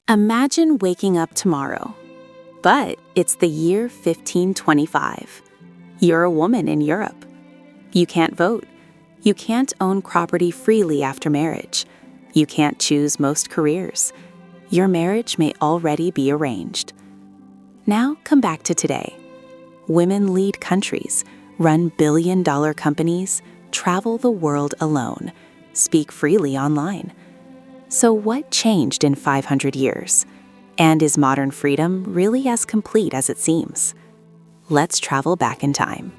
Imagine waking up tomorrow, but it's the year 1525. You're a woman in Europe. You can't vote. You can't own property freely after marriage. You can't choose most careers. Your marriage may already be arranged. Now come back to today. Women lead countries, run billion-dollar companies, travel the world alone, speak freely online. So what changed in 500 years? And is modern freedom really as complete as it seems? Let's travel back in time.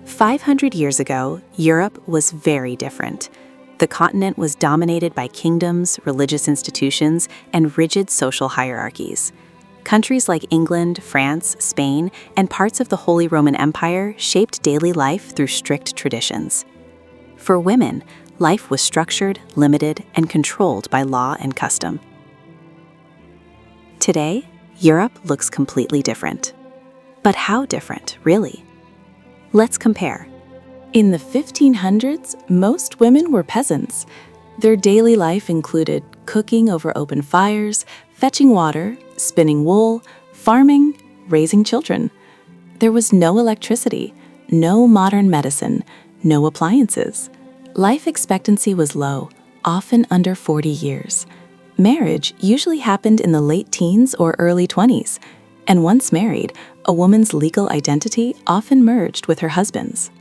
500 years ago, Europe was very different. The continent was dominated by kingdoms, religious institutions, and rigid social hierarchies. Countries like England, France, Spain, and parts of the Holy Roman Empire shaped daily life through strict traditions. For women, life was structured, limited, and controlled by law and custom. Today, Europe looks completely different. But how different, really? Let's compare. In the 1500s, most women were peasants. Their daily life included cooking over open fires, fetching water, spinning wool, farming, raising children. There was no electricity, no modern medicine, no appliances. Life expectancy was low, often under 40 years. Marriage usually happened in the late teens or early 20s, and once married, a woman's legal identity often merged with her husband's.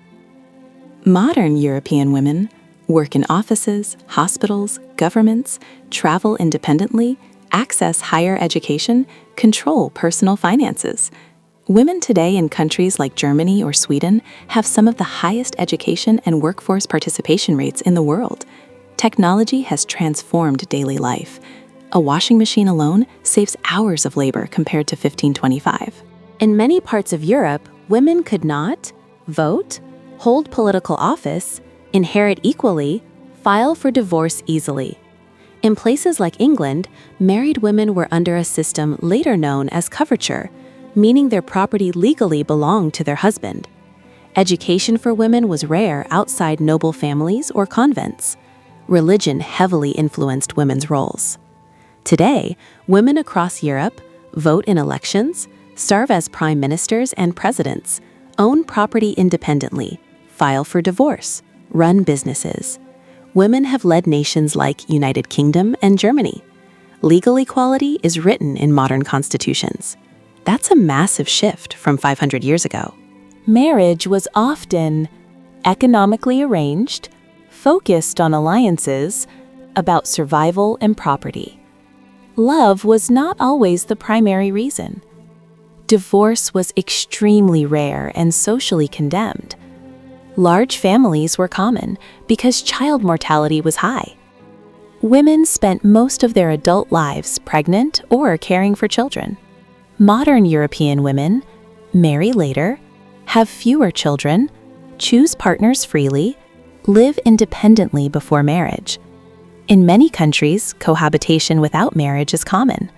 Modern European women work in offices, hospitals, governments, travel independently, access higher education, control personal finances. Women today in countries like Germany or Sweden have some of the highest education and workforce participation rates in the world. Technology has transformed daily life. A washing machine alone saves hours of labor compared to 1525. In many parts of Europe, women could not vote, hold political office, inherit equally, file for divorce easily. In places like England, married women were under a system later known as coverture, meaning their property legally belonged to their husband. Education for women was rare outside noble families or convents. Religion heavily influenced women's roles. Today, women across Europe vote in elections, serve as prime ministers and presidents, own property independently, file for divorce, run businesses. Women have led nations like United Kingdom and Germany. Legal equality is written in modern constitutions. That's a massive shift from 500 years ago. Marriage was often economically arranged, focused on alliances, about survival and property. Love was not always the primary reason. Divorce was extremely rare and socially condemned. Large families were common because child mortality was high. Women spent most of their adult lives pregnant or caring for children. Modern European women marry later, have fewer children, choose partners freely, live independently before marriage. In many countries, cohabitation without marriage is common.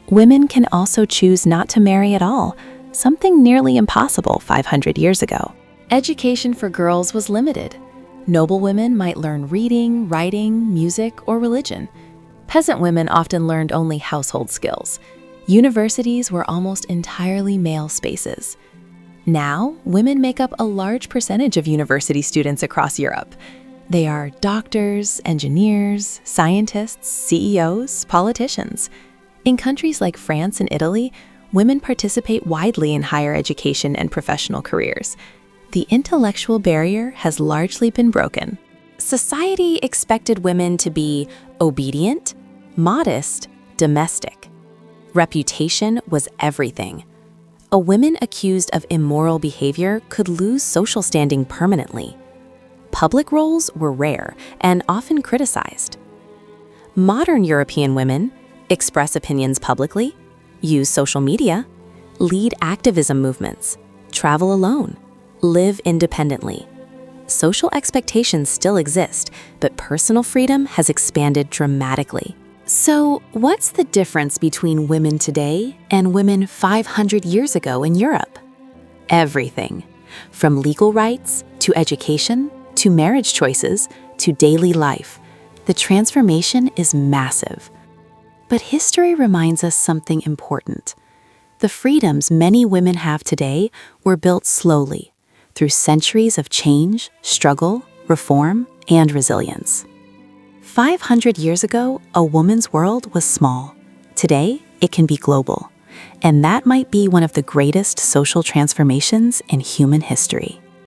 Women can also choose not to marry at all, something nearly impossible 500 years ago. Education for girls was limited. Noble women might learn reading, writing, music, or religion. Peasant women often learned only household skills. Universities were almost entirely male spaces. Now, women make up a large percentage of university students across Europe. They are doctors, engineers, scientists, CEOs, politicians. In countries like France and Italy, women participate widely in higher education and professional careers. The intellectual barrier has largely been broken. Society expected women to be obedient, modest, domestic. Reputation was everything. A woman accused of immoral behavior could lose social standing permanently. Public roles were rare and often criticized. Modern European women express opinions publicly, use social media, lead activism movements, travel alone, live independently. Social expectations still exist, but personal freedom has expanded dramatically. So, what's the difference between women today and women 500 years ago in Europe? Everything. From legal rights, to education, to marriage choices, to daily life. The transformation is massive. But history reminds us something important. The freedoms many women have today were built slowly, through centuries of change, struggle, reform, and resilience. 500 years ago, a woman's world was small. Today, it can be global. And that might be one of the greatest social transformations in human history.